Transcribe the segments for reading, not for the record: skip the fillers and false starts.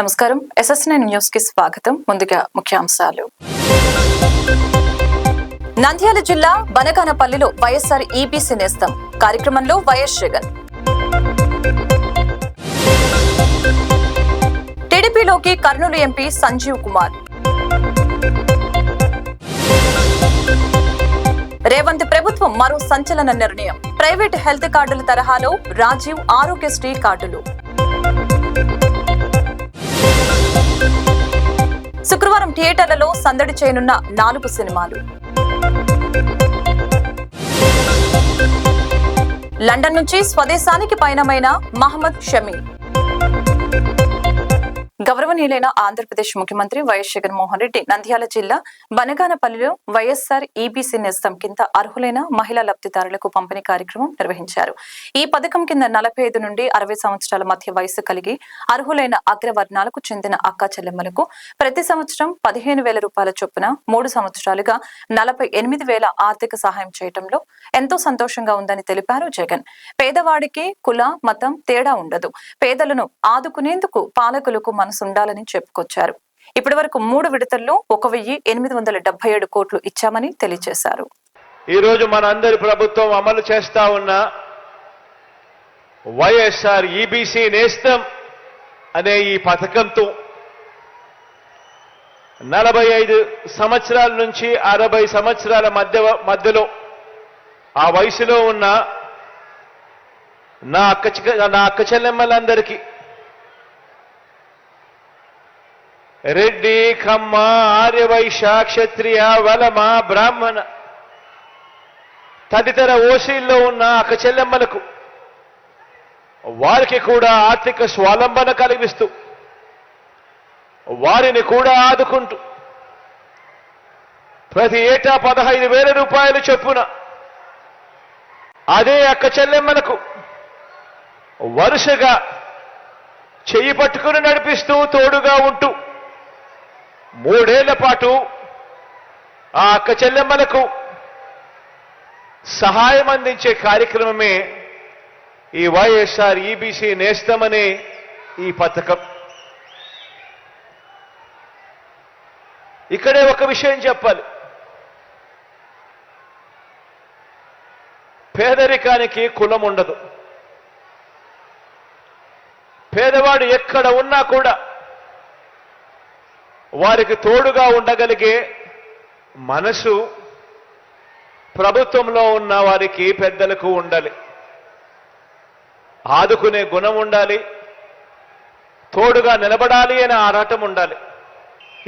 నమస్కారం SS9 news కి స్వాగతం. ముందుగా ముఖ్యాంశాలు. నంద్యాల జిల్లా బనగానపల్లిలో వైఎస్ఆర్ EBC నేస్తం కార్యక్రమంలో వైఎస్ జగన్. టీడీపీలోకి కర్నూలు ఎంపీ సంజీవ్ కుమార్. రేవంత్ ప్రభుత్వం మరో సంచలన నిర్ణయం. ప్రైవేట్ హెల్త్ కార్డుల తరహాలో రాజీవ్ ఆరోగ్యశ్రీ కార్డులు. శుక్రవారం థియేటర్లలో సందడి చేయనున్న 4 సినిమాలు. లండన్ నుంచి స్వదేశానికి పయనమైన మహమ్మద్ షమీ. గౌరవనీయులైన ఆంధ్రప్రదేశ్ ముఖ్యమంత్రి వైఎస్ జగన్మోహన్ రెడ్డి నంద్యాల జిల్లా బనగానపల్లిలో వైఎస్ఆర్ EBC నేస్తం కింద అర్హులైన మహిళా లబ్ధిదారులకు పంపిణీ కార్యక్రమం నిర్వహించారు. ఈ పథకం కింద 45 నుండి 60 సంవత్సరాల మధ్య వయసు కలిగి అర్హులైన అగ్రవర్ణాలకు చెందిన అక్కా చెల్లెమ్మలకు ప్రతి సంవత్సరం 15,000 రూపాయల చొప్పున 3 సంవత్సరాలుగా 48,000 ఆర్థిక సహాయం చేయడంలో ఎంతో సంతోషంగా ఉందని తెలిపారు జగన్. పేదవాడికి కుల మతం తేడా ఉండదు. పేదలను ఆదుకునేందుకు పాలకులకు మనసు ఉండాలని చెప్పుకొచ్చారు. ఇప్పటి వరకు 3 విడతల్లో 1,877 కోట్లు ఇచ్చామని తెలియజేశారు. ఈ రోజు మనందరి ప్రభుత్వం అమలు చేస్తా ఉన్న వైఎస్ఆర్ EBC నేస్తం అనే ఈ పథకంతో 45 సంవత్సరాల నుంచి 60 సంవత్సరాల మధ్యలో ఆ వయసులో ఉన్న నా అక్క చెల్లెమ్మలందరికీ రెడ్డి, కమ్మ, ఆర్యవైశ్య, క్షత్రియ, వలమ, బ్రాహ్మణ తదితర ఓసీల్లో ఉన్న అక్క చెల్లెమ్మలకు వారికి కూడా ఆర్థిక స్వావలంబన కలిగిస్తూ వారిని కూడా ఆదుకుంటూ ప్రతి ఏటా 15,000 రూపాయలు చొప్పున అదే అక్క చెల్లెమ్మలకు వరుసగా చెయ్యి పట్టుకుని నడిపిస్తూ తోడుగా ఉంటూ 3 ఏళ్ల పాటు ఆ అక్క చెల్లెమ్మలకు సహాయం అందించే కార్యక్రమమే ఈ వైఎస్ఆర్ EBC నేస్తం అనే ఈ పథకం. ఇక్కడే ఒక విషయం చెప్పాలి. పేదరికానికి కులం ఉండదు. పేదవాడు ఎక్కడ ఉన్నా కూడా వారికి తోడుగా ఉండగలిగే మనసు ప్రభుత్వంలో ఉన్న వారికి పెద్దలకు ఉండాలి. ఆదుకునే గుణం ఉండాలి. తోడుగా నిలబడాలి అనే ఆరాటం ఉండాలి.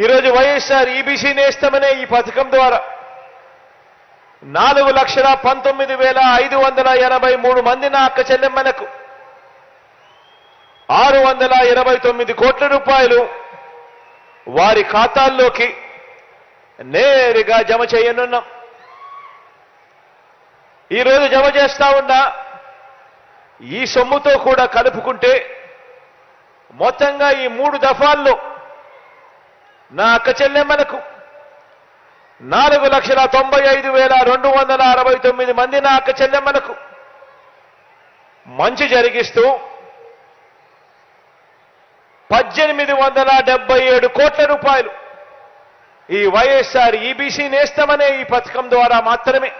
ఈరోజు వైఎస్ఆర్ EBC నేస్తమనే ఈ పథకం ద్వారా 4,19,583 మంది నా అక్క చెల్లెమ్మలకు 629 కోట్ల రూపాయలు వారి ఖాతాల్లోకి నేరుగా జమ చేయనున్నాం. ఈరోజు జమ చేస్తా ఉన్న ఈ సొమ్ముతో కూడా కలుపుకుంటే మొత్తంగా ఈ 3 దఫాల్లో నా అక్క చెల్లెమ్మలకు 4,95,269 మంది నా అక్క చెల్లెమ్మలకు మంచి జరిగిస్తూ 1,877 కోట్ల రూపాయలు ఈ వైఎస్ఆర్ EBC నేస్తమనే ఈ పథకం ద్వారా మాత్రమే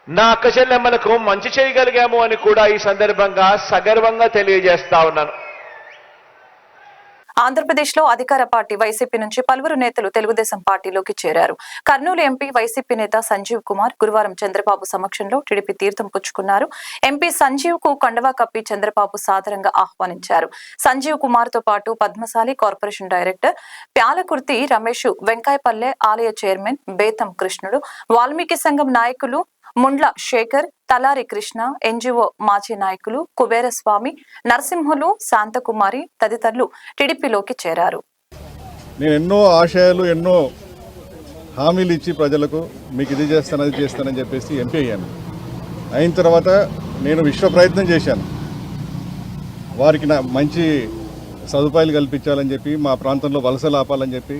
నా అక్క చెల్లెమ్మలకు మంచి చేయగలిగాము అని కూడా ఈ సందర్భంగా సగర్వంగా తెలియజేస్తా ఉన్నాను. ఆంధ్రప్రదేశ్లో అధికార పార్టీ వైసీపీ నుంచి పలువురు నేతలు తెలుగుదేశం పార్టీలోకి చేరారు. కర్నూలు ఎంపీ వైసీపీ నేత సంజీవ్ కుమార్ గురువారం చంద్రబాబు సమక్షంలో టీడీపీ తీర్థం పుచ్చుకున్నారు. ఎంపీ సంజీవ్ కు కండవా కప్పి చంద్రబాబు సాదరంగా ఆహ్వానించారు. సంజీవ్ కుమార్ తో పాటు పద్మశాలి కార్పొరేషన్ డైరెక్టర్ ప్యాలకుర్తి రమేష్, వెంకాయపల్లె ఆలయ చైర్మన్ బేతం కృష్ణుడు, వాల్మీకి సంఘం నాయకులు ముండ్ల శేఖర్, తలారి కృష్ణ, NGO మాజీ నాయకులు కుబేరస్వామి, నరసింహులు, శాంతకుమారి తదితరులు టీడీపీలోకి చేరారు. నేను ఎన్నో ఆశయాలు, ఎన్నో హామీలు ఇచ్చి ప్రజలకు మీకు ఇది చేస్తాను, అది చేస్తానని చెప్పేసి ఎంపీ అయ్యాను. అయిన తర్వాత నేను విశ్వ ప్రయత్నం చేశాను. వారికి మంచి సదుపాయాలు కల్పించాలని చెప్పి, మా ప్రాంతంలో వలసలు ఆపాలని చెప్పి,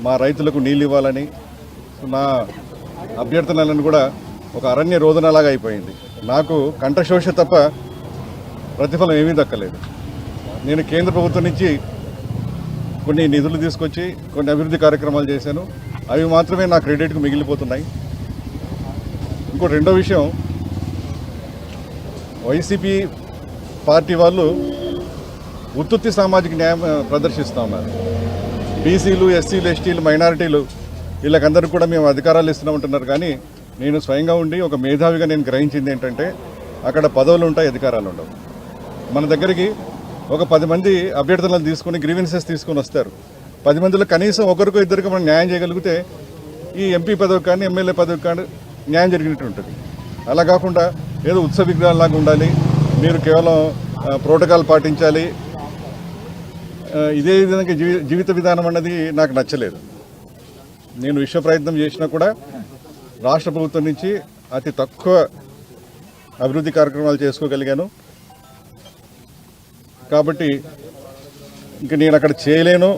మా రైతులకు నీళ్ళు ఇవ్వాలని, నా అభ్యర్థనలను కూడా ఒక అరణ్య రోదనలాగా అయిపోయింది. నాకు కంఠశోష తప్ప ప్రతిఫలం ఏమీ దక్కలేదు. నేను కేంద్ర ప్రభుత్వం నుంచి కొన్ని నిధులు తీసుకొచ్చి కొన్ని అభివృద్ధి కార్యక్రమాలు చేశాను. అవి మాత్రమే నా క్రెడిట్కు మిగిలిపోతున్నాయి. ఇంకో రెండో విషయం, వైసీపీ పార్టీ వాళ్ళు ఉత్తుత్తి సామాజిక న్యాయం ప్రదర్శిస్తూ ఉన్నారు. బీసీలు, ఎస్సీలు, ఎస్టీలు, మైనారిటీలు వీళ్ళకందరికీ కూడా మేము అధికారాలు ఇస్తున్నామంటున్నారు. కానీ నేను స్వయంగా ఉండి ఒక మేధావిగా నేను గ్రహించింది ఏంటంటే అక్కడ పదవులు ఉంటాయి, అధికారాలు ఉండవు. మన దగ్గరికి ఒక 10 మంది అభ్యర్థులను తీసుకొని గ్రీవెన్సెస్ తీసుకొని వస్తారు. 10 మందిలో కనీసం ఒకరికో ఇద్దరికి మనం న్యాయం చేయగలిగితే ఈ ఎంపీ పదవికి కానీ ఎమ్మెల్యే పదవికి కానీ న్యాయం జరిగినట్టు ఉంటుంది. అలా కాకుండా ఏదో ఉత్సవ విగ్రహాలాగా ఉండాలి, మీరు కేవలం ప్రోటోకాల్ పాటించాలి, ఇదే విధంగా జీవిత విధానం అన్నది నాకు నచ్చలేదు. నేను విశ్వ ప్రయత్నం చేసినా కూడా రాష్ట్ర ప్రభుత్వం నుంచి అతి తక్కువ అభివృద్ధి కార్యక్రమాలు చేసుకోగలిగాను. కాబట్టి ఇంక నేను అక్కడ చేయలేను.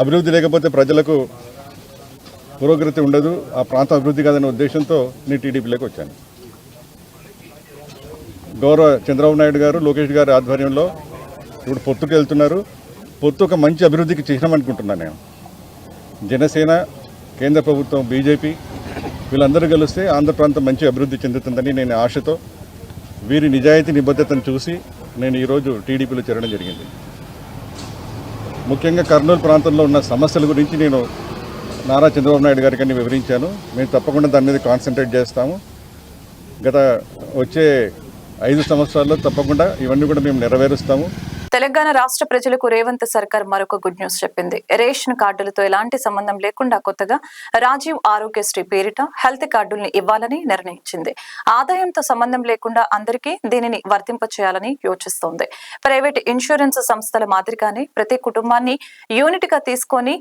అభివృద్ధి లేకపోతే ప్రజలకు పురోగతి ఉండదు, ఆ ప్రాంతం అభివృద్ధి కాదనే ఉద్దేశంతో నేను టీడీపీలోకి వచ్చాను. గౌరవ చంద్రబాబు నాయుడు గారు, లోకేష్ గారి ఆధ్వర్యంలో ఇప్పుడు పొత్తుకు వెళ్తున్నారు. పొత్తు ఒక మంచి అభివృద్ధికి చిహ్నం అనుకుంటున్నాను నేను. జనసేన, కేంద్ర ప్రభుత్వం, బీజేపీ వీళ్ళందరూ కలిస్తే ఆంధ్ర ప్రాంతం మంచి అభివృద్ధి చెందుతుందని నేను ఆశతో వీరి నిజాయితీ నిబద్ధతను చూసి నేను ఈరోజు టీడీపీలో చేరడం జరిగింది. ముఖ్యంగా కర్నూలు ప్రాంతంలో ఉన్న సమస్యల గురించి నేను నారా చంద్రబాబు నాయుడు గారికి అన్ని వివరించాను. మేము తప్పకుండా దాని మీద కాన్సన్ట్రేట్ చేస్తాము. గత వచ్చే 5 సంవత్సరాల్లో తప్పకుండా ఇవన్నీ కూడా మేము నెరవేరుస్తాము. తెలంగాణ రాష్ట్ర ప్రజలకు రేవంత్ సర్కార్ మరొక గుడ్ న్యూస్ చెప్పింది. రేషన్ కార్డులతో ఎలాంటి సంబంధం లేకుండా కొత్తగా రాజీవ్ ఆరోగ్యశ్రీ పేరిట హెల్త్ కార్డుల్ని ఇవ్వాలని నిర్ణయించింది. ఆదాయంతో సంబంధం లేకుండా అందరికీ దీనిని వర్తింపచేయాలని యోచిస్తోంది. ప్రైవేట్ ఇన్సూరెన్స్ సంస్థల మాదిరిగానే ప్రతి కుటుంబాన్ని యూనిట్ గా తీసుకొని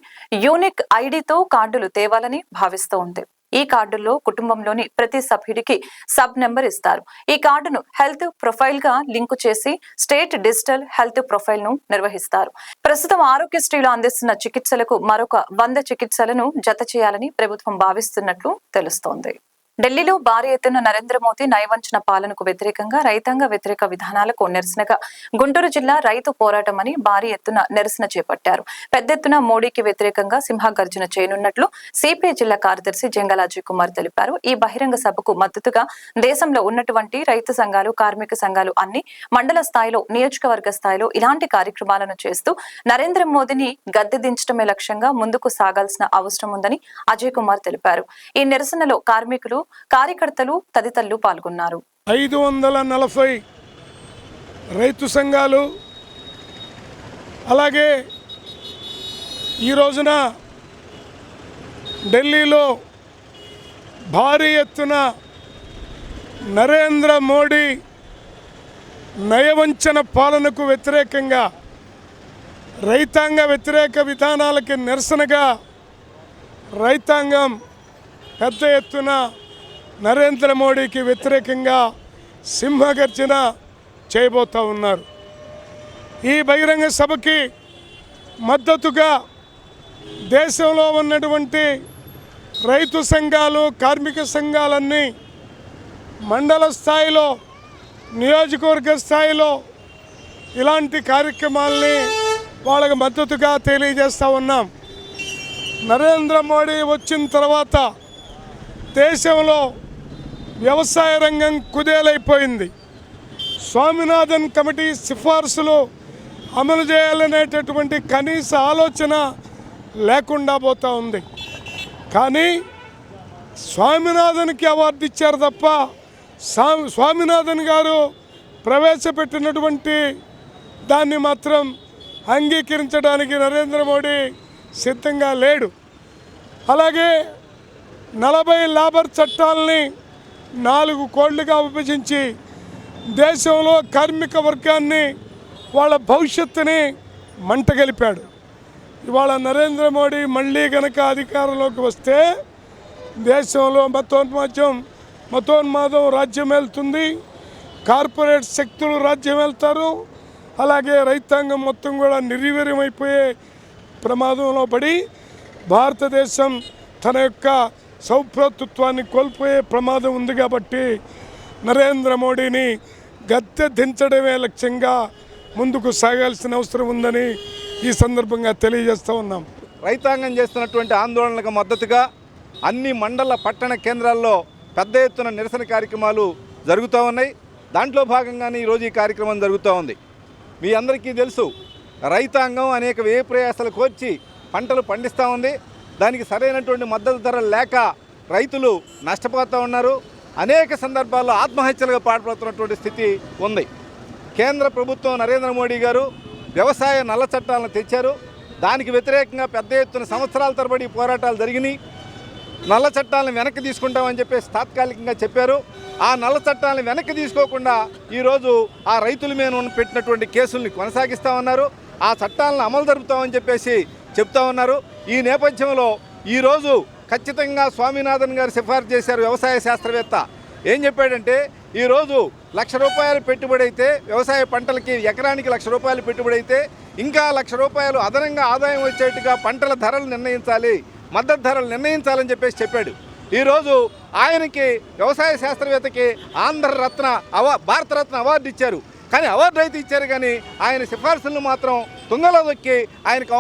యూనిక్ ఐడితో కార్డులు తేవాలని భావిస్తూ ఉంది. ఈ కార్డుల్లో కుటుంబంలోని ప్రతి సభ్యుడికి సబ్ నెంబర్ ఇస్తారు. ఈ కార్డును హెల్త్ ప్రొఫైల్ గా లింకు చేసి స్టేట్ డిజిటల్ హెల్త్ ప్రొఫైల్ ను నిర్వహిస్తారు. ప్రస్తుతం ఆరోగ్యశ్రీలో అందిస్తున్న చికిత్సలకు మరొక 100 చికిత్సలను జత చేయాలని ప్రభుత్వం భావిస్తున్నట్లు తెలుస్తోంది. ఢిల్లీలో భారీ ఎత్తున నరేంద్ర మోదీ నయవంచన పాలనకు వ్యతిరేకంగా రైతాంగ వ్యతిరేక విధానాలకు నిరసనగా గుంటూరు జిల్లా రైతు పోరాటం అని భారీ ఎత్తున నిరసన చేపట్టారు. పెద్ద ఎత్తున మోడీకి వ్యతిరేకంగా సింహగర్జన చేయనున్నట్లు సిపిఐ జిల్లా కార్యదర్శి జంగలాజీ కుమార్ తెలిపారు. ఈ బహిరంగ సభకు మద్దతుగా దేశంలో ఉన్నటువంటి రైతు సంఘాలు, కార్మిక సంఘాలు అన్ని మండల స్థాయిలో, నియోజకవర్గ స్థాయిలో ఇలాంటి కార్యక్రమాలను చేస్తూ నరేంద్ర మోదీని గద్దె దించడమే లక్ష్యంగా ముందుకు సాగాల్సిన అవసరం ఉందని అజయ్ కుమార్ తెలిపారు. ఈ నిరసనలో కార్మికులు, కార్యకర్తలు తదితరులు పాల్గొన్నారు. 540 రైతు సంఘాలు, అలాగే ఈ రోజున ఢిల్లీలో భారీ ఎత్తున నరేంద్ర మోడీ నయవంచన పాలనకు వ్యతిరేకంగా, రైతాంగ వ్యతిరేక విధానాలకి నిరసనగా రైతాంగం పెద్ద ఎత్తున నరేంద్ర మోడీకి వ్యతిరేకంగా సింహగర్జన చేయబోతూ ఉన్నారు. ఈ బహిరంగ సభకి మద్దతుగా దేశంలో ఉన్నటువంటి రైతు సంఘాలు, కార్మిక సంఘాలన్నీ మండల స్థాయిలో, నియోజకవర్గ స్థాయిలో ఇలాంటి కార్యక్రమాలని వాళ్ళకి మద్దతుగా తెలియజేస్తూ ఉన్నాం. నరేంద్ర మోడీ వచ్చిన తర్వాత దేశంలో వ్యవసాయ రంగం కుదేలైపోయింది. స్వామినాథన్ కమిటీ సిఫార్సులు అమలు చేయాలనేటటువంటి కనీస ఆలోచన లేకుండా పోతూ ఉంది. కానీ స్వామినాథన్కి అవార్డు ఇచ్చారు తప్ప స్వామినాథన్ గారు ప్రవేశపెట్టినటువంటి దాన్ని మాత్రం అంగీకరించడానికి నరేంద్ర మోడీ సిద్ధంగా లేడు. అలాగే 40 లేబర్ చట్టాలని 4 కోళ్లుగా విభజించి దేశంలో కార్మిక వర్గాన్ని, వాళ్ళ భవిష్యత్తుని మంటగలిపాడు. ఇవాళ నరేంద్ర మోడీ మళ్ళీ గనక అధికారంలోకి వస్తే దేశంలో మతోన్మాదం రాజ్యం వెళ్తుంది, కార్పొరేట్ శక్తులు రాజ్యం వెళ్తారు. అలాగే రైతాంగం మొత్తం కూడా నిర్వీర్యమైపోయే ప్రమాదంలో పడి భారతదేశం తన యొక్క సౌభ్రాతృత్వాన్ని కోల్పోయే ప్రమాదం ఉంది. కాబట్టి నరేంద్ర మోడీని గద్దె దించడమే లక్ష్యంగా ముందుకు సాగాల్సిన అవసరం ఉందని ఈ సందర్భంగా తెలియజేస్తూ ఉన్నాం. రైతాంగం చేస్తున్నటువంటి ఆందోళనలకు మద్దతుగా అన్ని మండల పట్టణ కేంద్రాల్లో పెద్ద ఎత్తున నిరసన కార్యక్రమాలు జరుగుతూ ఉన్నాయి. దాంట్లో భాగంగానే ఈరోజు ఈ కార్యక్రమం జరుగుతూ ఉంది. మీ అందరికీ తెలుసు, రైతాంగం అనేక వ్యయ ప్రయాసాలు కోర్చి పంటలు పండిస్తూ ఉంది. దానికి సరైనటువంటి మద్దతు ధర లేక రైతులు నష్టపోతూ ఉన్నారు. అనేక సందర్భాల్లో ఆత్మహత్యలుగా పాల్పడుతున్నటువంటి స్థితి ఉంది. కేంద్ర ప్రభుత్వం నరేంద్ర మోడీ గారు వ్యవసాయ నల్ల చట్టాలను తెచ్చారు. దానికి వ్యతిరేకంగా పెద్ద ఎత్తున సంవత్సరాల తరబడి పోరాటాలు జరిగినాయి. నల్ల చట్టాలను వెనక్కి తీసుకుంటామని చెప్పేసి తాత్కాలికంగా చెప్పారు. ఆ నల్ల చట్టాలను వెనక్కి తీసుకోకుండా ఈరోజు ఆ రైతుల మీద పెట్టినటువంటి కేసుల్ని కొనసాగిస్తూ ఉన్నారు. ఆ చట్టాలను అమలు జరుపుతామని చెప్పేసి చెప్తా ఉన్నారు. ఈ నేపథ్యంలో ఈరోజు ఖచ్చితంగా స్వామినాథన్ గారు సిఫార్సు చేశారు. వ్యవసాయ శాస్త్రవేత్త ఏం చెప్పాడంటే, ఈరోజు ₹1,00,000 పెట్టుబడి అయితే వ్యవసాయ పంటలకి ఎకరానికి ₹1,00,000 పెట్టుబడి అయితే ఇంకా ₹1,00,000 అదనంగా ఆదాయం వచ్చేట్టుగా పంటల ధరలు నిర్ణయించాలి, మద్దతు ధరలు నిర్ణయించాలని చెప్పేసి చెప్పాడు. ఈరోజు ఆయనకి వ్యవసాయ శాస్త్రవేత్తకి ఆంధ్రరత్న భారతరత్న అవార్డు ఇచ్చారు. కానీ అవార్డు అయితే ఇచ్చారు, కానీ ఆయన సిఫార్సులను మాత్రం తుంగలో దొక్కి ఆయనకు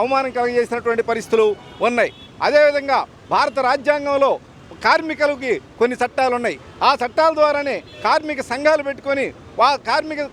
అవమానం కలిగజేసినటువంటి పరిస్థితులు ఉన్నాయి. అదేవిధంగా భారత రాజ్యాంగంలో కార్మికులకి కొన్ని చట్టాలు ఉన్నాయి. ఆ చట్టాల ద్వారానే కార్మిక సంఘాలు పెట్టుకొని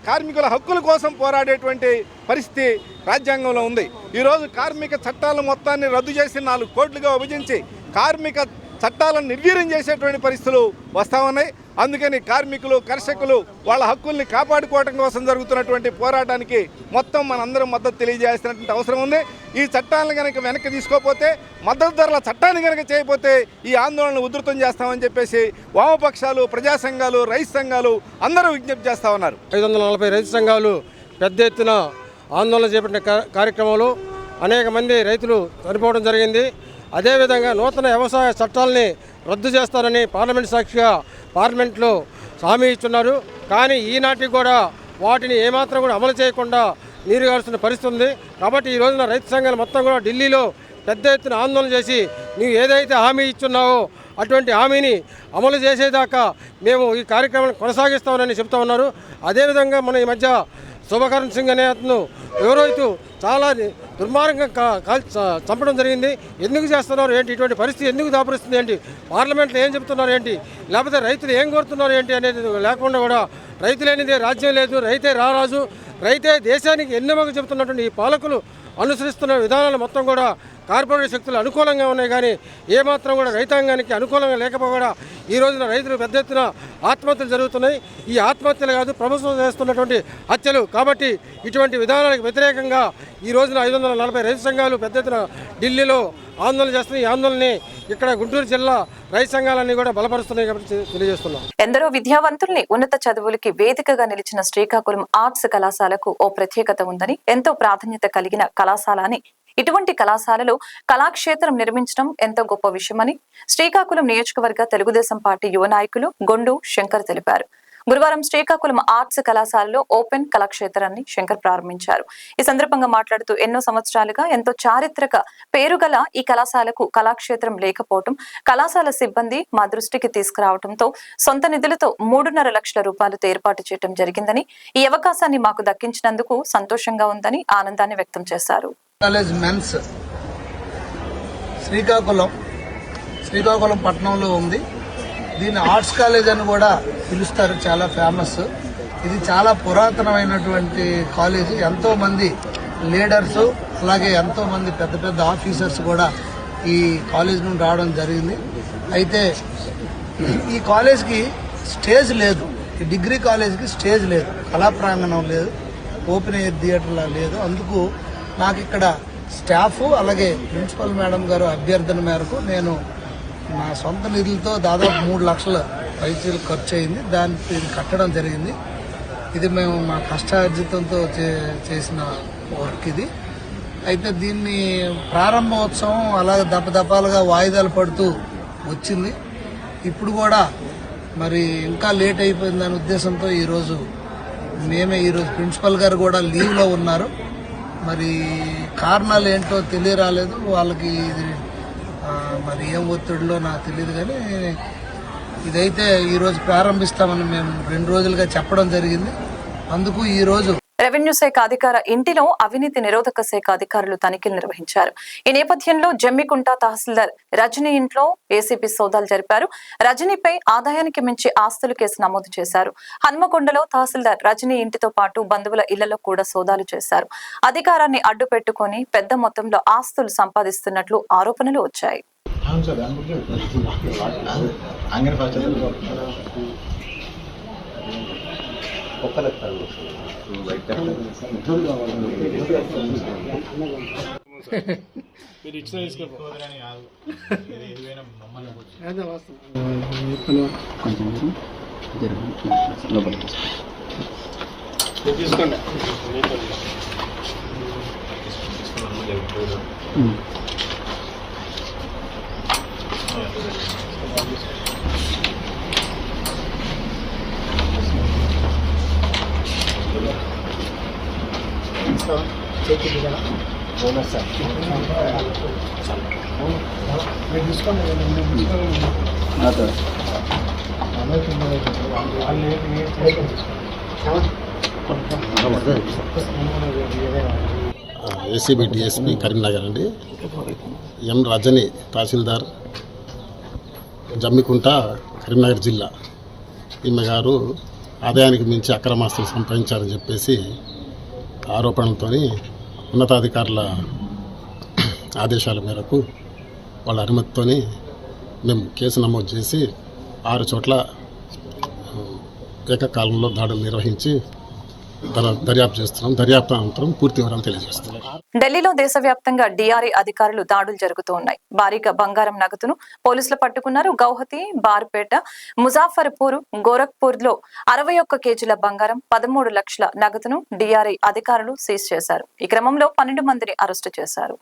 కార్మికుల హక్కుల కోసం పోరాడేటువంటి పరిస్థితి రాజ్యాంగంలో ఉంది. ఈరోజు కార్మిక చట్టాల మొత్తాన్ని రద్దు చేసి 4 కోట్లుగా విభజించి కార్మిక చట్టాలను నిర్వీర్యం చేసేటువంటి పరిస్థితులు వస్తూ ఉన్నాయి. అందుకని కార్మికులు, కర్షకులు వాళ్ళ హక్కుల్ని కాపాడుకోవడం కోసం జరుగుతున్నటువంటి పోరాటానికి మొత్తం మనందరం మద్దతు తెలియజేయాల్సినటువంటి అవసరం ఉంది. ఈ చట్టాలను కనుక వెనక్కి తీసుకోకపోతే, మద్దతు ధరల చట్టాన్ని కనుక చేయకపోతే ఈ ఆందోళనలు ఉధృతం చేస్తామని చెప్పేసి వామపక్షాలు, ప్రజా సంఘాలు, రైతు సంఘాలు అందరూ విజ్ఞప్తి చేస్తూ ఉన్నారు. 540 రైతు సంఘాలు పెద్ద ఎత్తున ఆందోళన చేపట్టిన కార్యక్రమంలో అనేక మంది రైతులు చనిపోవడం జరిగింది. అదేవిధంగా నూతన వ్యవసాయ చట్టాలని రద్దు చేస్తారని పార్లమెంట్ సాక్షిగా పార్లమెంట్లో హామీ ఇస్తున్నారు. కానీ ఈనాటికి కూడా వాటిని ఏమాత్రం కూడా అమలు చేయకుండా నీరుగారుస్తున్న పరిస్థితి ఉంది. కాబట్టి ఈ రోజున రైతు సంఘాలు మొత్తం కూడా ఢిల్లీలో పెద్ద ఎత్తున ఆందోళన చేసి నీవు ఏదైతే హామీ ఇచ్చున్నావో అటువంటి హామీని అమలు చేసేదాకా మేము ఈ కార్యక్రమాన్ని కొనసాగిస్తామని చెప్తా ఉన్నారు. అదేవిధంగా మన ఈ మధ్య శుభకరణ్ సింగ్ అనే అతను ఎవరైతే చాలా దుర్మార్గంగా చంపడం జరిగింది. ఎందుకు చేస్తున్నారు ఏంటి, ఇటువంటి పరిస్థితి ఎందుకు దాపురిస్తుంది ఏంటి, పార్లమెంట్లో ఏం చెప్తున్నారు ఏంటి, లేకపోతే రైతులు ఏం కోరుతున్నారు ఏంటి అనేది లేకుండా కూడా రైతు లేనిదే రాజ్యం లేదు, రైతే రారాజు, రైతే దేశానికి ఎన్నెమ్మగా చెబుతున్నటువంటి ఈ పాలకులు అనుసరిస్తున్న విధానాలు మొత్తం కూడా కార్పొరేట్ శక్తులు అనుకూలంగా ఉన్నాయి. కానీ ఏమాత్రం కూడా రైతాంగానికి అనుకూలంగా లేకపోగా ఈ రోజున రైతులు పెద్ద ఎత్తున ఆత్మహత్యలు జరుగుతున్నాయి. ఈ ఆత్మహత్యలు కాదు, ప్రభుత్వం చేస్తున్నటువంటి హత్యలు. కాబట్టి ఇటువంటి విధానాలకు వ్యతిరేకంగా ఈ రోజున 540 రైతు సంఘాలు పెద్ద ఎత్తున ఢిల్లీలో ఆందోళన చేస్తున్నాయి. ఈ ఆందోళనని ఇక్కడ గుంటూరు జిల్లా రైతు సంఘాలన్నీ కూడా బలపరుస్తున్నాయి కాబట్టి తెలియజేస్తున్నాం. ఎందరో విద్యావంతుల్ని ఉన్నత చదువులకి వేదికగా నిలిచిన శ్రీకాకుళం ఆర్ట్స్ కళాశాలకు ఓ ప్రత్యేకత ఉందని, ఎంతో ప్రాధాన్యత కలిగిన కళాశాల అని, ఇటువంటి కళాశాలలో కళాక్షేత్రం నిర్మించడం ఎంతో గొప్ప విషయమని శ్రీకాకుళం నియోజకవర్గ తెలుగుదేశం పార్టీ యువ నాయకులు గొండు శంకర్ తెలిపారు. గురువారం శ్రీకాకుళం ఆర్ట్స్ కళాశాలలో ఓపెన్ కళాక్షేత్రాన్ని శంకర్ ప్రారంభించారు. ఈ సందర్భంగా మాట్లాడుతూ ఎన్నో సంవత్సరాలుగా ఎంతో చారిత్రక పేరుగల ఈ కళాశాలకు కళాక్షేత్రం లేకపోవడం, కళాశాల సిబ్బంది మా దృష్టికి తీసుకురావడంతో సొంత నిధులతో ₹3.5 లక్షల ఏర్పాటు చేయడం జరిగిందని, ఈ అవకాశాన్ని మాకు దక్కించినందుకు సంతోషంగా ఉందని ఆనందాన్ని వ్యక్తం చేశారు. కాలేజ్ మెన్స్ శ్రీకాకుళం పట్టణంలో ఉంది. దీన్ని ఆర్ట్స్ కాలేజ్ అని కూడా పిలుస్తారు, చాలా ఫేమస్. ఇది చాలా పురాతనమైనటువంటి కాలేజీ. ఎంతో మంది లీడర్స్, అలాగే ఎంతో మంది పెద్ద పెద్ద ఆఫీసర్స్ కూడా ఈ కాలేజ్ నుండి రావడం జరిగింది. అయితే ఈ కాలేజ్కి స్టేజ్ లేదు, ఈ డిగ్రీ కాలేజ్కి స్టేజ్ లేదు, కళా ప్రాంగణం లేదు, ఓపెన్ ఎయిర్ థియేటర్లా లేదు. అందుకు నాకు ఇక్కడ స్టాఫ్, అలాగే ప్రిన్సిపల్ మేడం గారు అభ్యర్థన మేరకు నేను నా సొంత నిధులతో దాదాపు 3 లక్షల పైసలు ఖర్చు అయింది. దాన్ని కట్టడం జరిగింది. ఇది మేము మా కష్టార్జితంతో చేసిన వర్క్ ఇది. అయితే దీన్ని ప్రారంభోత్సవం అలాగే దపదపాలుగా వాయిదాలు పడుతూ వచ్చింది. ఇప్పుడు కూడా మరి ఇంకా లేట్ అయిపోయిందనే ఉద్దేశంతో ఈరోజు ప్రిన్సిపల్ గారు కూడా లీవ్లో ఉన్నారు. మరి కారణాలు ఏంటో తెలియరాలేదు వాళ్ళకి. ఇది మరి ఏం ఒత్తిడిలో నాకు తెలియదు. కానీ ఇదైతే ఈరోజు ప్రారంభిస్తామని మేము 2 రోజులుగా చెప్పడం జరిగింది. అందుకు ఈరోజు రెవెన్యూ శాఖ అధికార ఇంటిలో అవినీతి నిరోధక శాఖ అధికారులు తనిఖీలు నిర్వహించారు. ఈ నేపథ్యంలో జమ్మికుంట తహసీల్దార్ రజనీ ఇంట్లో ఏసీపీ సోదాలు జరిపారు. రజనీపై ఆదాయానికి మించి ఆస్తులు కేసు నమోదు చేశారు. హన్మకొండలో తహసీల్దార్ రజనీ ఇంటితో పాటు బంధువుల ఇళ్లలో కూడా సోదాలు చేశారు. అధికారాన్ని అడ్డు పెట్టుకుని పెద్ద మొత్తంలో ఆస్తులు సంపాదిస్తున్నట్లు ఆరోపణలు వచ్చాయి. ఏసీబీ డిఎస్పీ కరీంనగర్ అండి. ఎం రజని తహసీల్దార్ జమ్మికుంట కరీంనగర్ జిల్లా. ఈమె గారు ఆదాయానికి మించి అక్రమాస్తులు సంపాదించారని చెప్పేసి ఆరోపణలతో ఉన్నతాధికారుల ఆదేశాల మేరకు వాళ్ళ అనుమతితో మేము కేసు నమోదు చేసి 6 చోట్ల ఏకకాలంలో దాడులు నిర్వహించి దర్యాప్తు చేస్తున్నాం. దర్యాప్తు అనంతరం పూర్తి వివరాలు తెలియజేస్తున్నాం. ఢిల్లీలో దేశవ్యాప్తంగా డిఆర్ఐ అధికారులు దాడులు జరుగుతూ ఉన్నాయి. భారీగా బంగారం నగదును పోలీసులు పట్టుకున్నారు. గౌహతి, బార్పేట, ముజాఫర్పూర్, గోరఖ్పూర్ లో 61 కేజీల బంగారం, 13 లక్షల నగదును డిఆర్ఐ అధికారులు సీజ్ చేశారు. ఈ క్రమంలో 12 మందిని అరెస్టు చేశారు.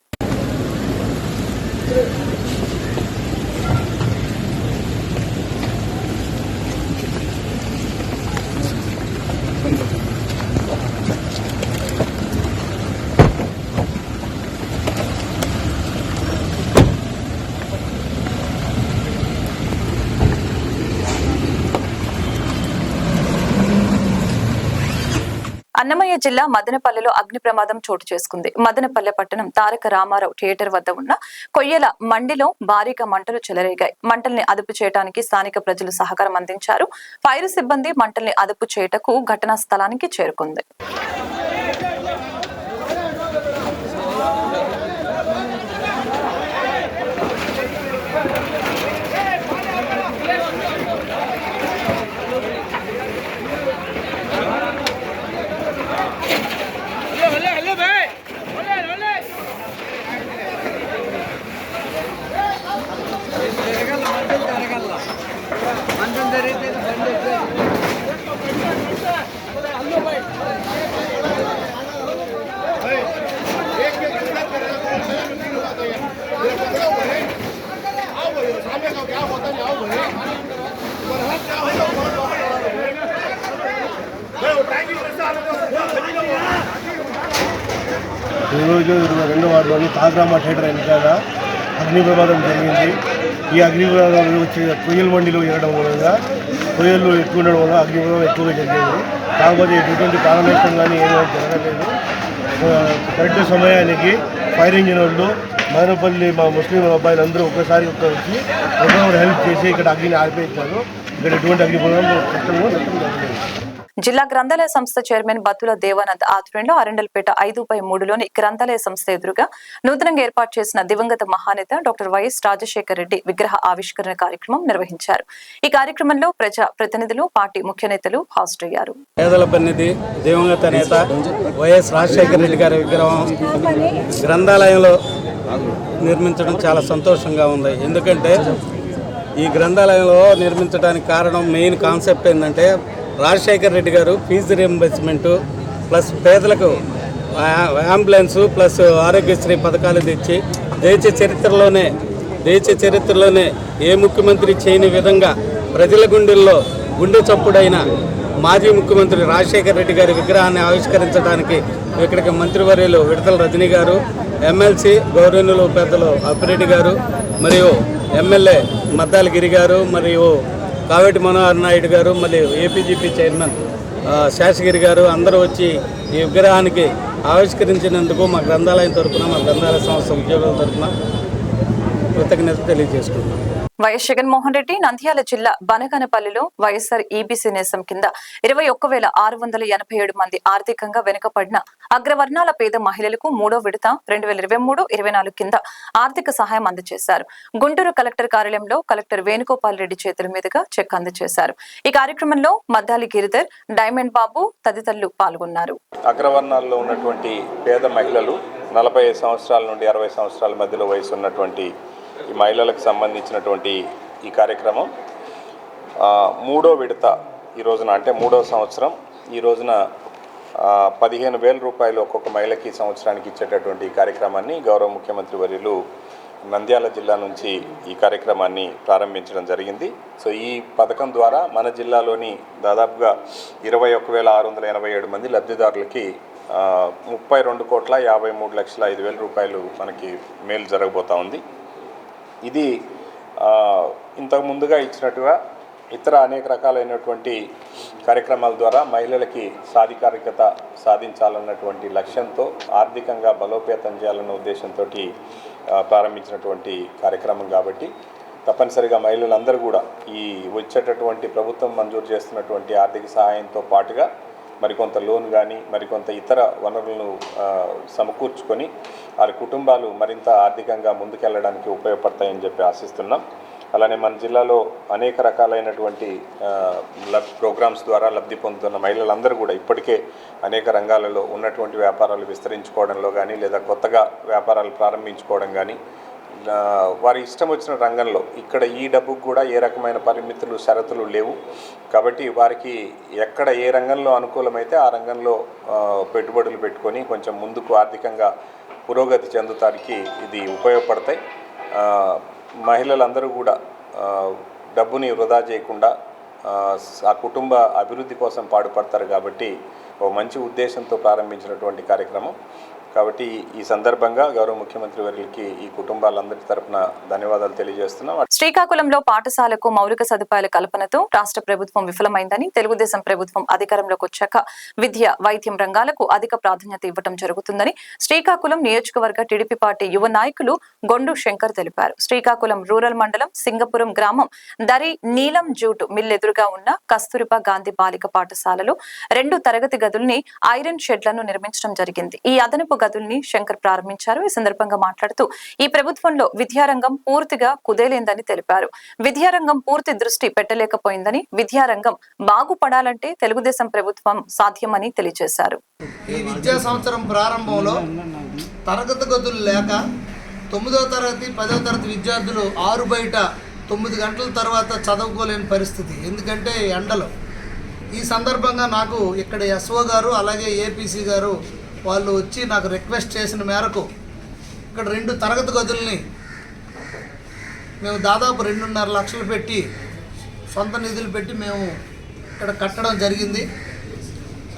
అన్నమయ్య జిల్లా మదనపల్లెలో అగ్ని ప్రమాదం చోటు చేసుకుంది. మదనపల్లె పట్టణం తారక రామారావు థియేటర్ వద్ద ఉన్న కొయ్యల మండిలో భారీగా మంటలు చెలరేగాయి. మంటల్ని అదుపు చేయడానికి స్థానిక ప్రజలు సహకారం అందించారు. ఫైర్ సిబ్బంది మంటల్ని అదుపు చేయటకు ఘటనా స్థలానికి చేరుకుంది. ఈరోజు 22వ వార్డులోని తాజరామా థియేటర్ వెనకాల అగ్ని ప్రమాదం జరిగింది. ఈ అగ్ని ప్రమాదం వచ్చి కొయ్యల మండిలో వేయడం మూలంగా కొయ్యలు ఎక్కువ ఉండడం వల్ల అగ్ని ప్రమాదం ఎక్కువగా జరిగింది. కాకపోతే ఎటువంటి ప్రాణనష్టం కానీ ఏమైనా జరగలేదు. కరెక్ట్ సమయానికి ఫైర్ ఇంజిన్ వాళ్ళు మదనపల్లి మా ముస్లిం అబ్బాయిలు అందరూ ఒక్కసారి వచ్చి ఒకరు హెల్ప్ చేసి ఇక్కడ అగ్నిని ఆర్పేయించారు. ఇక్కడ ఎటువంటి అగ్ని ప్రమాదం కష్టంగా జరగలేదు. జిల్లా గ్రంథాలయ సంస్థ చైర్మన్ బత్తుల దేవానంద్ ఆధ్వర్యంలో అరండల్పేట 5/3లోని గ్రంథాలయ సంస్థ ఎదురుగా నూతనంగా ఏర్పాటు చేసిన దివంగత మహానేత డాక్టర్ వైఎస్ రాజశేఖర రెడ్డి విగ్రహ ఆవిష్కరణ కార్యక్రమం నిర్వహించారు. ఈ కార్యక్రమంలో ప్రజా ప్రతినిధులు, పార్టీ ముఖ్య నేతలు హాజరయ్యారు. పేదల పెన్నిధి దివంగత నేత వైఎస్ రాజశేఖర రెడ్డి గారి విగ్రహం గ్రంథాలయంలో నిర్మించడం చాలా సంతోషంగా ఉంది. ఎందుకంటే ఈ గ్రంథాలయంలో నిర్మించడానికి కారణం, మెయిన్ కాన్సెప్ట్ ఏంటంటే రాజశేఖర రెడ్డి గారు ఫీజు రీయింబర్స్మెంటు ప్లస్ పేదలకు అంబులెన్సు ప్లస్ ఆరోగ్యశ్రీ పథకాలు తెచ్చి దేశ చరిత్రలోనే ఏ ముఖ్యమంత్రి చేయని విధంగా ప్రజల గుండెల్లో గుండె చప్పుడైన మాజీ ముఖ్యమంత్రి రాజశేఖర రెడ్డి గారి విగ్రహాన్ని ఆవిష్కరించడానికి ఇక్కడికి మంత్రివర్యులు విడతల రజనీ గారు, ఎమ్మెల్సీ గౌరవనీయులు పెద్దలు అప్పిరెడ్డి గారు, మరియు ఎమ్మెల్యే మద్దాలగిరి గారు, మరియు కావేటి మనోహర్ నాయుడు గారు, మరియు ఏపీజీపీ చైర్మన్ శేషగిరి గారు అందరూ వచ్చి ఈ విగ్రహానికి ఆవిష్కరించినందుకు మా గ్రంథాలయం తరఫున, మా గ్రంథాలయ సంస్థ ఉద్యోగుల తరఫున కృతజ్ఞత తెలియజేసుకుంటున్నాం. వైఎస్ జగన్మోహన్ రెడ్డి నంద్యాల జిల్లా బనగానపల్లిలో వైఎస్ఆర్ ఈబీసీ నేస్తం కింద 21,687 మంది ఆర్థికంగా వెనుకబడిన అగ్రవర్ణాల పేద మహిళలకు 3వ విడత 2023-24 కింద ఆర్థిక సహాయం అందజేశారు. గుంటూరు కలెక్టర్ కార్యాలయంలో కలెక్టర్ వేణుగోపాల్ రెడ్డి చేతుల మీదుగా చెక్ అందజేశారు. ఈ కార్యక్రమంలో మద్దాలి గిరిధర్, డైమండ్ బాబు తదితరులు పాల్గొన్నారు. అగ్రవర్ణాల్లో ఉన్నటువంటి పేద మహిళలు 45 సంవత్సరాల నుండి 60 సంవత్సరాల మధ్యలో వయసు ఉన్నటువంటి ఈ మహిళలకు సంబంధించినటువంటి ఈ కార్యక్రమం 3వ విడత ఈ రోజున, అంటే 3వ సంవత్సరం ఈ రోజున 15,000 రూపాయలు ఒక్కొక్క మహిళకి సంవత్సరానికి ఇచ్చేటటువంటి ఈ కార్యక్రమాన్ని గౌరవ ముఖ్యమంత్రి వర్యులు నంద్యాల జిల్లా నుంచి ఈ కార్యక్రమాన్ని ప్రారంభించడం జరిగింది. సో ఈ పథకం ద్వారా మన జిల్లాలోని దాదాపుగా 21,687 మంది లబ్ధిదారులకి 32,53,05,000 రూపాయలు మనకి మేలు జరగబోతూ ఉంది. ఇది ఇంతకు ముందుగా ఇచ్చినట్టుగా ఇతర అనేక రకాలైనటువంటి కార్యక్రమాల ద్వారా మహిళలకి సాధికారికత సాధించాలన్నటువంటి లక్ష్యంతో, ఆర్థికంగా బలోపేతం చేయాలన్న ఉద్దేశంతో ప్రారంభించినటువంటి కార్యక్రమం కాబట్టి తప్పనిసరిగా మహిళలందరూ కూడా ఈ వచ్చేటటువంటి ప్రభుత్వం మంజూరు చేస్తున్నటువంటి ఆర్థిక సహాయంతో పాటుగా మరికొంత లోన్ కానీ మరికొంత ఇతర వనరులను సమకూర్చుకొని వారి కుటుంబాలు మరింత ఆర్థికంగా ముందుకెళ్ళడానికి ఉపయోగపడతాయని చెప్పి ఆశిస్తున్నాం. అలానే మన జిల్లాలో అనేక రకాలైనటువంటి ప్రోగ్రామ్స్ ద్వారా లబ్ధి పొందుతున్న మహిళలందరూ కూడా ఇప్పటికే అనేక రంగాలలో ఉన్నటువంటి వ్యాపారాలు విస్తరించుకోవడంలో కానీ లేదా కొత్తగా వ్యాపారాలు ప్రారంభించుకోవడం కానీ వారి ఇష్టం వచ్చిన రంగంలో ఇక్కడ ఈ డబ్బుకు కూడా ఏ రకమైన పరిమితులు షరతులు లేవు కాబట్టి వారికి ఎక్కడ ఏ రంగంలో అనుకూలమైతే ఆ రంగంలో పెట్టుబడులు పెట్టుకొని కొంచెం ముందుకు ఆర్థికంగా పురోగతి చెందుతానికి ఇది ఉపయోగపడతాయి. మహిళలందరూ కూడా డబ్బుని వృధా చేయకుండా ఆ కుటుంబ అభివృద్ధి కోసం పాటుపడతారు కాబట్టి ఒక మంచి ఉద్దేశంతో ప్రారంభించినటువంటి కార్యక్రమం కాబట్టి ఈ సందర్భంగా గౌరవ ముఖ్యమంత్రి వర్యులకి ఈ కుటుంబాలందరి తరపున ధన్యవాదాలు తెలియజేస్తున్నాం. శ్రీకాకుళంలో పాఠశాలకు మౌలిక సదుపాయాల కల్పనతో రాష్ట్ర ప్రభుత్వం విఫలమైందని, తెలుగుదేశం ప్రభుత్వం అధికారంలోకి వచ్చాక విద్య, వైద్యం రంగాలకు అధిక ప్రాధాన్యత ఇవ్వడం జరుగుతుందని శ్రీకాకుళం నియోజకవర్గ టీడీపీ పార్టీ యువ నాయకులు గొండు శంకర్ తెలిపారు. శ్రీకాకుళం రూరల్ మండలం సింగపురం గ్రామం దరి నీలం జూట్ మిల్ ఎదురుగా ఉన్న కస్తూరిబా గాంధీ బాలిక పాఠశాలలో 2 తరగతి గదుల్ని ఐరన్ షెడ్లను నిర్మించడం జరిగింది. ఈ అదనపు గదుల్ని శంకర్ ప్రారంభించారు. ఈ సందర్భంగా మాట్లాడుతూ ఈ ప్రభుత్వంలో విద్యారంగం పూర్తిగా కుదేలేందని తెలిపారు. విద్యారంగం పూర్తి దృష్టి పెట్టలేకపోయిందని, విద్యారంగం బాగుపడాలంటే తెలుగుదేశం ప్రభుత్వం సాధ్యమని తెలియజేశారు. ఈ విద్యా సంవత్సరం ప్రారంభంలో తరగతి గదులు లేక 9వ తరగతి 10వ తరగతి విద్యార్థులు 6 బయట 9 గంటల తర్వాత చదువుకోలేని పరిస్థితి, ఎందుకంటే ఎండలో. ఈ సందర్భంగా నాకు ఇక్కడ ఎస్ఓ గారు అలాగే ఏపీసీ గారు వాళ్ళు వచ్చి నాకు రిక్వెస్ట్ చేసిన మేరకు ఇక్కడ 2 తరగతి గదుల్ని మేము దాదాపు 2.5 లక్షలు పెట్టి సొంత నిధులు పెట్టి మేము ఇక్కడ కట్టడం జరిగింది.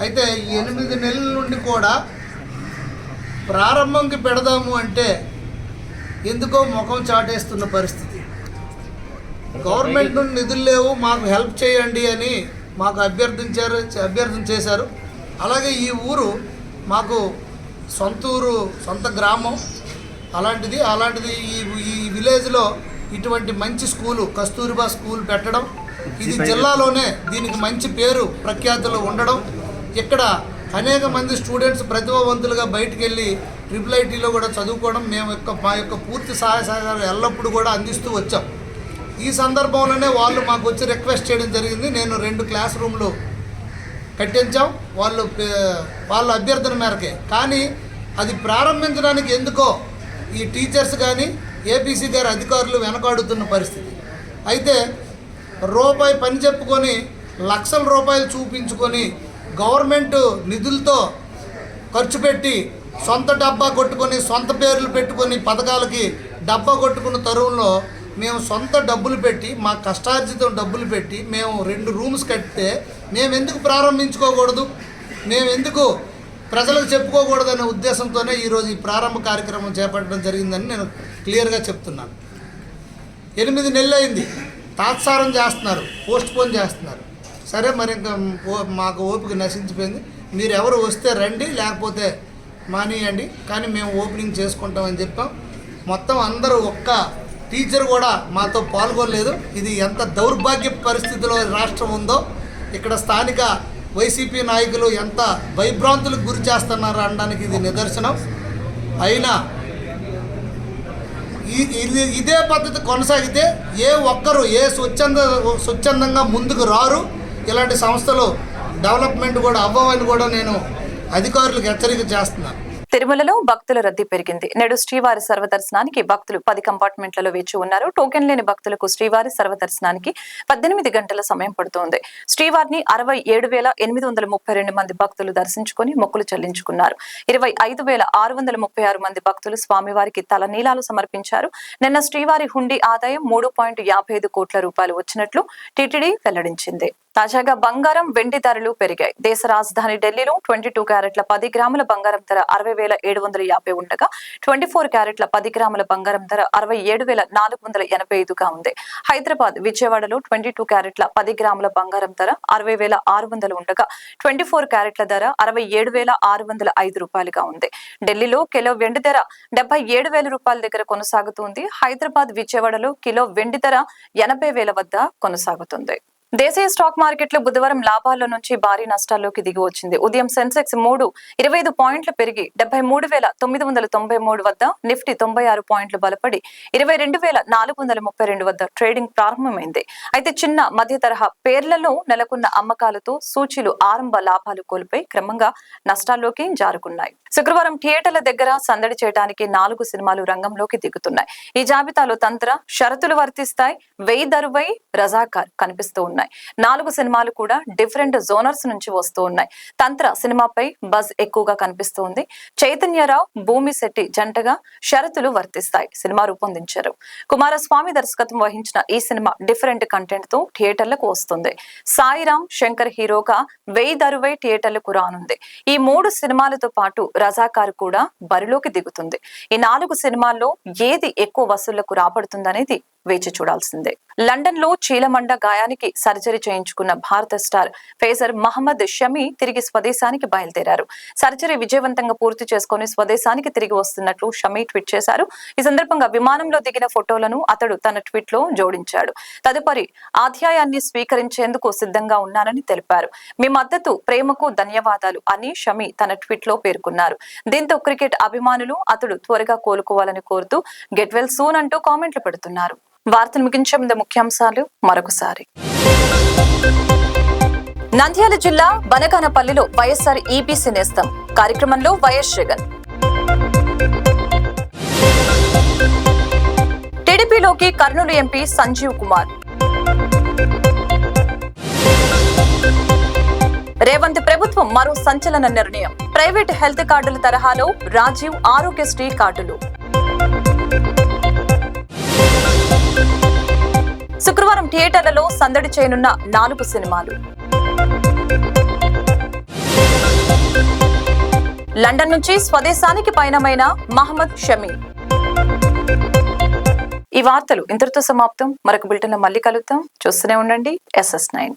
అయితే 8 నెలల నుండి కూడా ప్రారంభంకి పెడదాము అంటే ఎందుకో ముఖం చాటేస్తున్న పరిస్థితి. గవర్నమెంట్ నుండి నిధులు లేవు, మాకు హెల్ప్ చేయండి అని మాకు అభ్యర్థన చేశారు. అలాగే ఈ ఊరు మాకు సొంత ఊరు, సొంత గ్రామం అలాంటిది ఈ విలేజ్లో ఇటువంటి మంచి స్కూలు కస్తూరిబా స్కూల్ పెట్టడం, ఇది జిల్లాలోనే దీనికి మంచి పేరు ప్రఖ్యాతులు ఉండడం, ఇక్కడ అనేక మంది స్టూడెంట్స్ ప్రతిభావంతులుగా బయటికి వెళ్ళి IIITలో కూడా చదువుకోవడం మా యొక్క పూర్తి సహాయ సహకారాలు ఎల్లప్పుడూ కూడా అందిస్తూ వచ్చాం. ఈ సందర్భంలోనే వాళ్ళు మాకు వచ్చి రిక్వెస్ట్ చేయడం జరిగింది. నేను 2 క్లాస్ రూమ్లు కట్టించాం వాళ్ళ అభ్యర్థన మేరకే. కానీ అది ప్రారంభించడానికి ఎందుకో ఈ టీచర్స్ కానీ ఏపీసీ గారి అధికారులు వెనకాడుతున్న పరిస్థితి. అయితే రూపాయి పని చెప్పుకొని లక్షల రూపాయలు చూపించుకొని గవర్నమెంట్ నిధులతో ఖర్చు పెట్టి సొంత డబ్బా కొట్టుకొని సొంత పేర్లు పెట్టుకొని పథకాలకి డబ్బా కొట్టుకున్న తరుణంలో మేము సొంత డబ్బులు పెట్టి మా కష్టార్జితం డబ్బులు పెట్టి మేము 2 రూమ్స్ కట్టితే మేము ఎందుకు ప్రారంభించుకోకూడదు, మేము ఎందుకు ప్రజలకు చెప్పుకోకూడదు అనే ఉద్దేశంతోనే ఈరోజు ఈ ప్రారంభ కార్యక్రమం చేపట్టడం జరిగిందని నేను క్లియర్గా చెప్తున్నాను. 8 నెలలు అయింది, తాత్సారం చేస్తున్నారు, పోస్ట్ పోన్ చేస్తున్నారు. సరే మరి ఇంకా మాకు ఓపిక నశించిపోయింది, మీరు ఎవరు వస్తే రండి లేకపోతే మానేయండి, కానీ మేము ఓపెనింగ్ చేసుకుంటామని చెప్పాం. మొత్తం అందరూ ఒక్క టీచర్ కూడా మాతో పాల్గొనలేదు. ఇది ఎంత దౌర్భాగ్య పరిస్థితిలో రాష్ట్రం ఉందో, ఇక్కడ స్థానిక వైసీపీ నాయకులు ఎంత భయభ్రాంతులకు గురి చేస్తున్నారు అనడానికి ఇది నిదర్శనం. అయినా ఇదే పద్ధతి కొనసాగితే ఏ ఒక్కరు స్వచ్ఛందంగా ముందుకు రారు. ఇలాంటి సంస్థలు డెవలప్మెంట్ కూడా అవ్వవని కూడా నేను అధికారులకు హెచ్చరిక చేస్తున్నాను. తిరుమలలో భక్తుల రద్దీ పెరిగింది. నేడు శ్రీవారి సర్వదర్శనానికి భక్తులు 10 కంపార్ట్మెంట్లలో వేచి ఉన్నారు. టోకెన్ లేని భక్తులకు శ్రీవారి సర్వదర్శనానికి 18 గంటల సమయం పడుతోంది. శ్రీవారిని 67,832 మంది భక్తులు దర్శించుకుని మొక్కులు చెల్లించుకున్నారు. 25,636 మంది భక్తులు స్వామివారికి తలనీలాలు సమర్పించారు. నిన్న శ్రీవారి హుండీ ఆదాయం 3.55 కోట్ల రూపాయలు వచ్చినట్లు టీటీడీ వెల్లడించింది. తాజాగా బంగారం, వెండి ధరలు పెరిగాయి. దేశ రాజధాని ఢిల్లీలో 22 క్యారెట్ల 10 గ్రాముల బంగారం ధర 60,750 ఉండగా 24 క్యారెట్ల 10 గ్రాముల బంగారం ధర 67,485గా ఉంది. హైదరాబాద్, విజయవాడలో 22 క్యారెట్ల 10 గ్రాముల బంగారం ధర 60,600 ఉండగా 24 క్యారెట్ల ధర 67,605 రూపాయలుగా ఉంది. ఢిల్లీలో కిలో వెండి ధర 77,000 రూపాయల దగ్గర కొనసాగుతుంది. హైదరాబాద్, విజయవాడలో కిలో వెండి ధర 80,000 వద్ద కొనసాగుతుంది. దేశీయ స్టాక్ మార్కెట్లు బుధవారం లాభాల్లో నుంచి భారీ నష్టాల్లోకి దిగి వచ్చింది. ఉదయం సెన్సెక్స్ 25 పాయింట్లు పెరిగి 73,993 వద్ద, నిఫ్టీ 96 పాయింట్లు బలపడి 22,432 వద్ద ట్రేడింగ్ ప్రారంభమైంది. అయితే చిన్న మధ్య తరహా పేర్లలో నెలకొన్న అమ్మకాలతో సూచీలు ఆరంభ లాభాలు కోల్పోయి క్రమంగా నష్టాల్లోకి జారుకున్నాయి. శుక్రవారం థియేటర్ల దగ్గర సందడి చేయడానికి 4 సినిమాలు రంగంలోకి దిగుతున్నాయి. ఈ జాబితాలో తంత్ర, షరతులు వర్తిస్తాయి, వెయ్యి దరువై, రజాకార్ కనిపిస్తూ ఉన్నాయి. 4 సినిమాలు కూడా డిఫరెంట్ జోనర్స్ నుంచి వస్తూ ఉన్నాయి. తంత్ర సినిమాపై బజ్ ఎక్కువగా కనిపిస్తోంది. చైతన్యరావు, భూమి శెట్టి జంటగా షరతులు వర్తిస్తాయి సినిమా రూపొందించారు. కుమారస్వామి దర్శకత్వం వహించిన ఈ సినిమా డిఫరెంట్ కంటెంట్ తో థియేటర్లకు వస్తుంది. సాయిరామ్ శంకర్ హీరోగా వెయ్యి దరువై థియేటర్లకు రానుంది. ఈ 3 సినిమాలతో పాటు రజాకార్ కూడా బరిలోకి దిగుతుంది. ఈ 4 సినిమాల్లో ఏది ఎక్కువ వసూళ్లకు రాబడుతుందనేది వేచి చూడాల్సిందే. లండన్ లో చీలమండ గాయానికి సర్జరీ చేయించుకున్న భారత స్టార్ ఫేజర్ మహమ్మద్ షమి తిరిగి స్వదేశానికి బయలుదేరారు. సర్జరీ విజయవంతంగా పూర్తి చేసుకుని స్వదేశానికి తిరిగి వస్తున్నట్లు షమి ట్వీట్ చేశారు. ఈ సందర్భంగా విమానంలో దిగిన ఫోటోలను అతడు తన ట్వీట్ లో జోడించాడు. తదుపరి అధ్యాయాన్ని స్వీకరించేందుకు సిద్ధంగా ఉన్నానని తెలిపారు. మీ మద్దతు, ప్రేమకు ధన్యవాదాలు అని షమి తన ట్వీట్ లో పేర్కొన్నారు. దీంతో క్రికెట్ అభిమానులు అతడు త్వరగా కోలుకోవాలని కోరుతూ గెట్ వెల్ సూన్ అంటూ కామెంట్లు పెడుతున్నారు. వార్తలు ముగించే ముందు ముఖ్యాంశాలు మరొకసారి. నంద్యాల జిల్లా బనగానపల్లిలో వైఎస్ఆర్ ఈబీసీ నేస్తం కార్యక్రమంలో వైఎస్ జగన్. టీడీపీలోకి కర్నూలు ఎంపీ సంజీవ్ కుమార్. రేవంత్ ప్రభుత్వం మరో సంచలన నిర్ణయం. ప్రైవేట్ హెల్త్ కార్డుల తరహాలో రాజీవ్ ఆరోగ్యశ్రీ కార్డులు. శుక్రవారం థియేటర్లలో సందడి చేయనున్న 4 సినిమాలు. లండన్ నుంచి స్వదేశానికి పయనమైన మహమ్మద్ షమి. ఈ వార్తలు ఇంతటితో సమాప్తం. మరొక బులెటిన్లో మళ్ళీ కలుద్దాం. చూస్తూనే ఉండండి SS9.